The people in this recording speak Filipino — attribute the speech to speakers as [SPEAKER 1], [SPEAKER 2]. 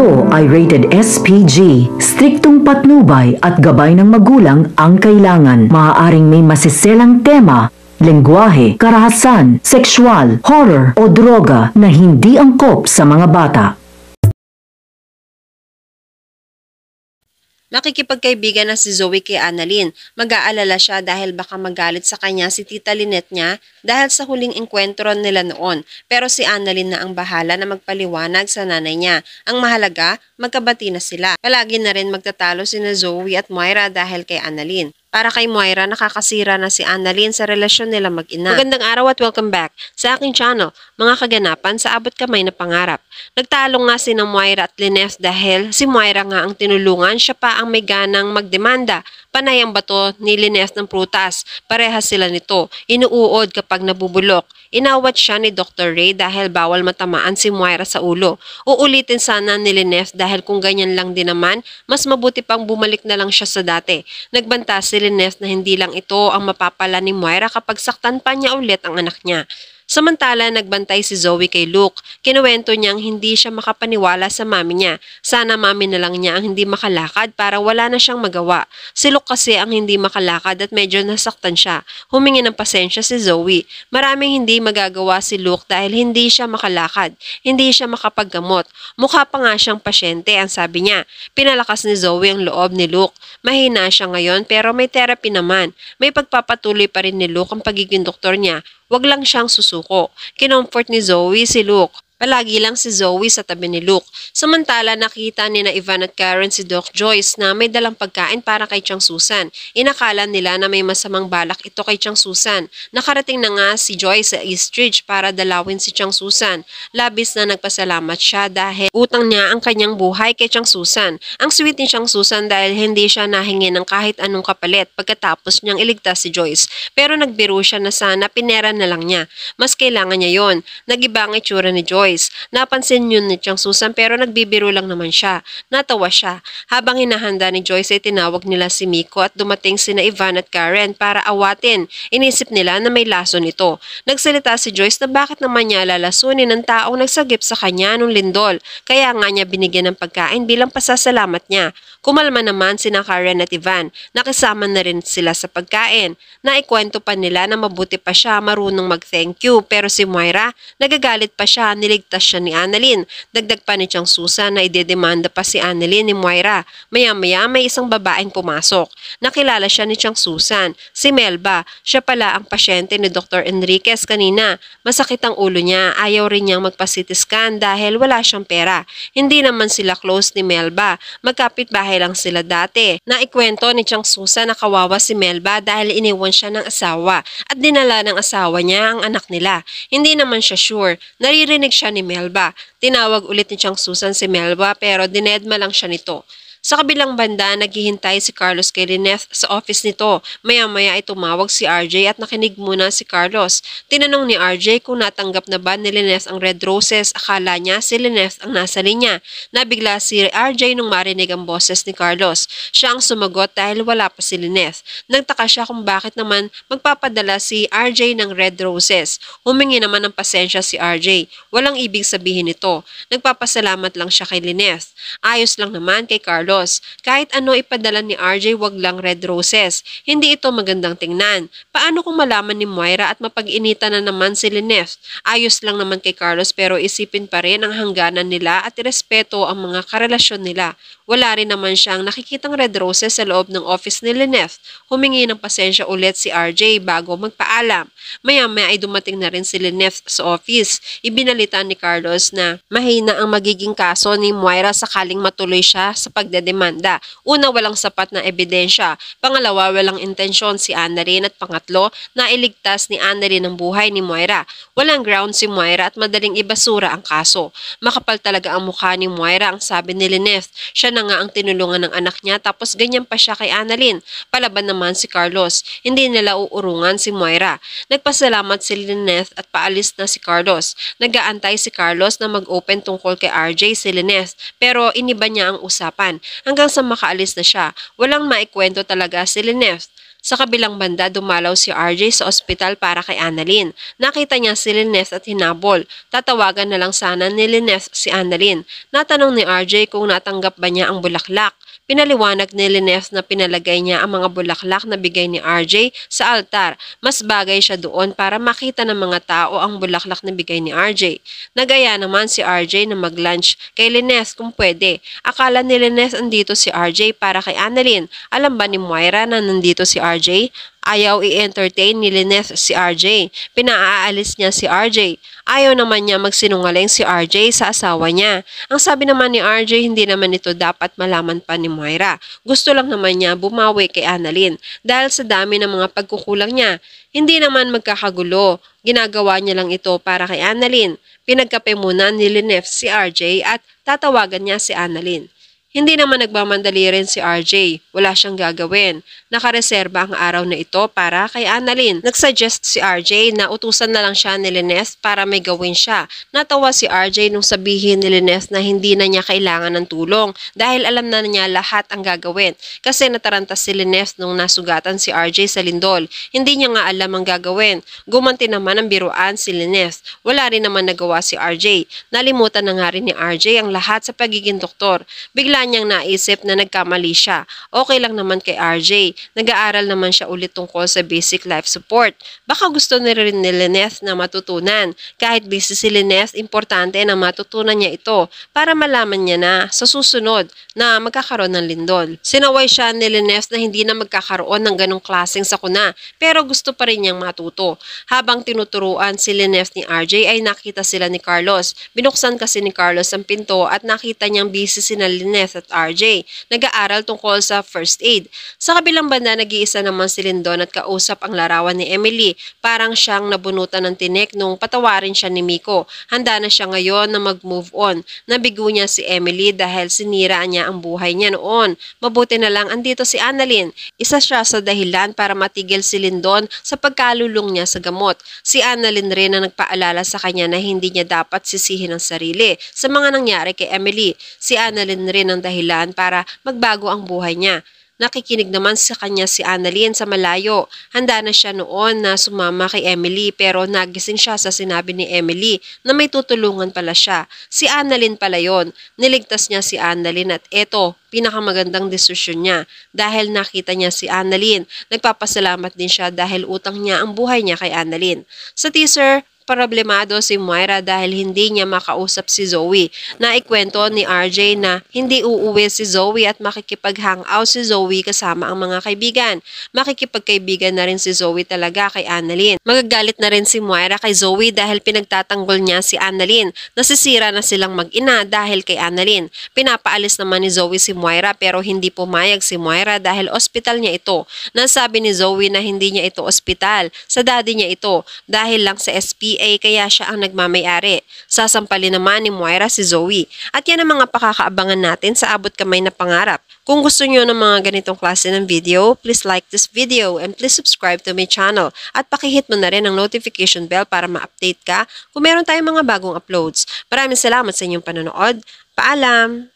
[SPEAKER 1] Ito ay rated SPG. Striktong patnubay at gabay ng magulang ang kailangan. Maaaring may masiselang tema, lengguwahe, karahasan, sexual, horror o droga na hindi angkop sa mga bata.
[SPEAKER 2] Makikipagkaibigan na si Zoe kay Annalyn. Mag-aalala siya dahil baka magalit sa kanya si Tita Lynette niya dahil sa huling engkwentro nila noon. Pero si Annalyn na ang bahala na magpaliwanag sa nanay niya. Ang mahalaga, magkabati na sila. Palagi na rin magtatalo sina Zoe at Moira dahil kay Annalyn. Para kay Moira, nakakasira na si Annalyn sa relasyon nila mag-ina. Magandang araw at welcome back sa aking channel, mga kaganapan sa abot kamay na pangarap. Nagtalo nga si Moira at Lynette dahil si Moira nga ang tinulungan, siya pa ang may ganang magdemanda. Panay ang bato ni Lynette ng prutas. Parehas sila nito. Inuuod kapag nabubulok. Inawat siya ni Dr. Ray dahil bawal matamaan si Moira sa ulo. Uulitin sana ni Lynette dahil kung ganyan lang din naman, mas mabuti pang bumalik na lang siya sa dati. Nagbanta si Lynette na hindi lang ito ang mapapala ni Moira kapag saktan pa niya ulit ang anak niya. Samantala, nagbantay si Zoe kay Luke. Kinuwento niyang hindi siya makapaniwala sa mami niya. Sana mami na lang niya ang hindi makalakad para wala na siyang magawa. Si Luke kasi ang hindi makalakad at medyo nasaktan siya. Humingi ng pasensya si Zoe. Maraming hindi magagawa si Luke dahil hindi siya makalakad. Hindi siya makapaggamot. Mukha pa nga siyang pasyente, ang sabi niya. Pinalakas ni Zoe ang loob ni Luke. Mahina siya ngayon pero may therapy naman. May pagpapatuloy pa rin ni Luke ang pagiging doktor niya. Wag lang siyang susuko. Kinomfort ni Zoe si Luke. Palagi lang si Zoe sa tabi ni Luke. Samantala, nakita ni na Ivan at Karen si Doc Joyce na may dalang pagkain para kay Chang Susan. Inakala nila na may masamang balak ito kay Chang Susan. Nakarating na nga si Joyce sa Eastridge para dalawin si Chang Susan. Labis na nagpasalamat siya dahil utang niya ang kanyang buhay kay Chang Susan. Ang sweet ni Chang Susan dahil hindi siya nahingi ng kahit anong kapalit pagkatapos niyang iligtas si Joyce. Pero nagbiro siya na sana pinera na lang niya. Mas kailangan niya yon. Nag-iba ang itsura ni Joyce. Napansin yun ni Chang Susan pero nagbibiro lang naman siya. Natawa siya. Habang hinahanda ni Joyce ay tinawag nila si Miko at dumating sina Ivan at Karen para awatin. Inisip nila na may lason ito. Nagsalita si Joyce na bakit naman niya lalasunin ng taong nagsagip sa kanya nung lindol. Kaya nga niya binigyan ng pagkain bilang pasasalamat niya. Kumalma naman sina Karen at Ivan. Nakisama na rin sila sa pagkain. Naikwento pa nila na mabuti pa siya marunong mag-thank you pero si Moira nagagalit pa siya, niligtas siya ni Annalyn. Dagdag pa ni Chang Susan na idedemanda pa si Annalyn ni Moira. Maya-maya may isang babaeng pumasok. Nakilala siya ni Chang Susan. Si Melba. Siya pala ang pasyente ni Dr. Enriquez kanina. Masakit ang ulo niya. Ayaw rin niyang magpa-CT scan dahil wala siyang pera. Hindi naman sila close ni Melba. Magkapit-bahay lang sila dati. Naikwento ni Chang Susan na kawawa si Melba dahil iniwan siya ng asawa at dinala ng asawa niya ang anak nila. Hindi naman siya sure. Naririnig siya ni Melba. Tinawag ulit ni Chang Susan si Melba pero dinedma lang siya nito. Sa kabilang banda, naghihintay si Carlos kay Lynette sa office nito. Maya-maya ay tumawag si RJ at nakinig muna si Carlos. Tinanong ni RJ kung natanggap na ba ni Lynette ang red roses. Akala niya si Lynette ang nasa linya. Nabigla si RJ nung marinig ang boses ni Carlos. Siya ang sumagot dahil wala pa si Lynette. Nagtaka siya kung bakit naman magpapadala si RJ ng red roses. Humingi naman ng pasensya si RJ. Walang ibig sabihin ito. Nagpapasalamat lang siya kay Lynette. Ayos lang naman kay Carlos. Kahit ano ipadala ni RJ, wag lang red roses. Hindi ito magandang tingnan. Paano kung malaman ni Moira at mapag-initan na naman si Lynette? Ayos lang naman kay Carlos pero isipin pa rin ang hangganan nila at irespeto ang mga karelasyon nila. Wala rin naman siyang nakikitang red roses sa loob ng office ni Lynette. Humingi ng pasensya ulit si RJ bago magpaalam. Maya-maya ay dumating na rin si Lynette sa office. Ibinalita ni Carlos na mahina ang magiging kaso ni Moira sakaling matuloy siya sa pagdedemanda. Una, walang sapat na ebidensya. Pangalawa, walang intensyon si Annalyn at pangatlo, nailigtas ni Annalyn ang buhay ni Moira. Walang ground si Moira at madaling ibasura ang kaso. Makapal talaga ang mukha ni Moira, ang sabi ni Lynette. Siya na nga ang tinulungan ng anak niya tapos ganyan pa siya kay Annalyn. Palaban naman si Carlos. Hindi nila uurungan si Moira. Nagpasalamat si Lynette at paalis na si Carlos. Nag-aantay si Carlos na mag-open tungkol kay RJ si Lynette pero iniba niya ang usapan hanggang sa makaalis na siya. Walang maikwento talaga si Lynette. Sa kabilang banda, dumalaw si RJ sa ospital para kay Annalyn. Nakita niya si Lineth at hinabol. Tatawagan na lang sana ni Lineth si Annalyn. Natanong ni RJ kung natanggap ba niya ang bulaklak. Pinaliwanag ni Lineth na pinalagay niya ang mga bulaklak na bigay ni RJ sa altar. Mas bagay siya doon para makita ng mga tao ang bulaklak na bigay ni RJ. Nagaya naman si RJ na mag-lunch kay Lineth kung pwede. Akala ni Lineth andito si RJ para kay Annalyn. Alam ba ni Moira na nandito si RJ? Ayaw i-entertain ni Lineth si RJ. Pinaaalis niya si RJ. Ayaw naman niya magsinungaling si RJ sa asawa niya. Ang sabi naman ni RJ, hindi naman ito dapat malaman pa ni Moira. Gusto lang naman niya bumawi kay Annalyn dahil sa dami ng mga pagkukulang niya. Hindi naman magkakagulo. Ginagawa niya lang ito para kay Annalyn. Pinagkape muna ni Lineth si RJ at tatawagan niya si Annalyn. Hindi naman nagmamandali rin si RJ. Wala siyang gagawin. Nakareserba ang araw na ito para kay Annalyn. Nagsuggest si RJ na utusan na lang siya ni Lineth para may gawin siya. Natawa si RJ nung sabihin ni Lineth na hindi na niya kailangan ng tulong dahil alam na niya lahat ang gagawin. Kasi nataranta si Lineth nung nasugatan si RJ sa lindol. Hindi niya nga alam ang gagawin. Gumanti naman ang biruan si Lineth. Wala rin naman nagawa si RJ. Nalimutan na nga rin ni RJ ang lahat sa pagiging doktor. Bigla niyang naisip na nagkamali siya. Okay lang naman kay RJ. Nag-aaral naman siya ulit tungkol sa basic life support. Baka gusto na rin ni Lineth na matutunan. Kahit busy si Lineth, importante na matutunan niya ito para malaman niya na sa susunod na magkakaroon ng lindol. Sinaway siya ni Lineth na hindi na magkakaroon ng ganong klaseng sakuna pero gusto pa rin niyang matuto. Habang tinuturuan si Lineth ni RJ ay nakita sila ni Carlos. Binuksan kasi ni Carlos ang pinto at nakita niyang busy sina Lineth at RJ. Nag-aaral tungkol sa first aid. Sa kabilang banda, nag-iisa naman si Lindon at kausap ang larawan ni Emily. Parang siyang nabunutan ng tinik nung patawarin siya ni Miko. Handa na siya ngayon na mag-move on. Nabigo niya si Emily dahil sinira niya ang buhay niya noon. Mabuti na lang andito si Annalyn. Isa siya sa dahilan para matigil si Lindon sa pagkalulong niya sa gamot. Si Annalyn rin na nagpaalala sa kanya na hindi niya dapat sisihin ang sarili sa mga nangyari kay Emily. Si Annalyn rin ang dahilan para magbago ang buhay niya. Nakikinig naman sa kanya si Annalyn sa malayo. Handa na siya noon na sumama kay Emily pero nagising siya sa sinabi ni Emily na may tutulungan pala siya. Si Annalyn pala yon. Niligtas niya si Annalyn at eto, pinakamagandang desisyon niya. Dahil nakita niya si Annalyn, nagpapasalamat din siya dahil utang niya ang buhay niya kay Annalyn. Sa teaser, problemado si Moira dahil hindi niya makausap si Zoe. Naikwento ni RJ na hindi uuwi si Zoe at makikipag-hangout si Zoe kasama ang mga kaibigan. Makikipagkaibigan na rin si Zoe talaga kay Annalyn. Magagalit na rin si Moira kay Zoe dahil pinagtatanggol niya si Annalyn. Nasisira na silang mag-ina dahil kay Annalyn. Pinapaalis naman ni Zoe si Moira pero hindi pumayag si Moira dahil ospital niya ito. Nasabi ni Zoe na hindi niya ito ospital. Sa daddy niya ito dahil lang sa SPA kaya siya ang nagmamayari. Sasampalin naman ni Moira si Zoe. At yan ang mga pakakaabangan natin sa Abot Kamay na Pangarap. Kung gusto nyo ng mga ganitong klase ng video, please like this video and please subscribe to my channel. At pakihit mo na rin ang notification bell para ma-update ka kung meron tayong mga bagong uploads. Maraming salamat sa inyong panonood. Paalam!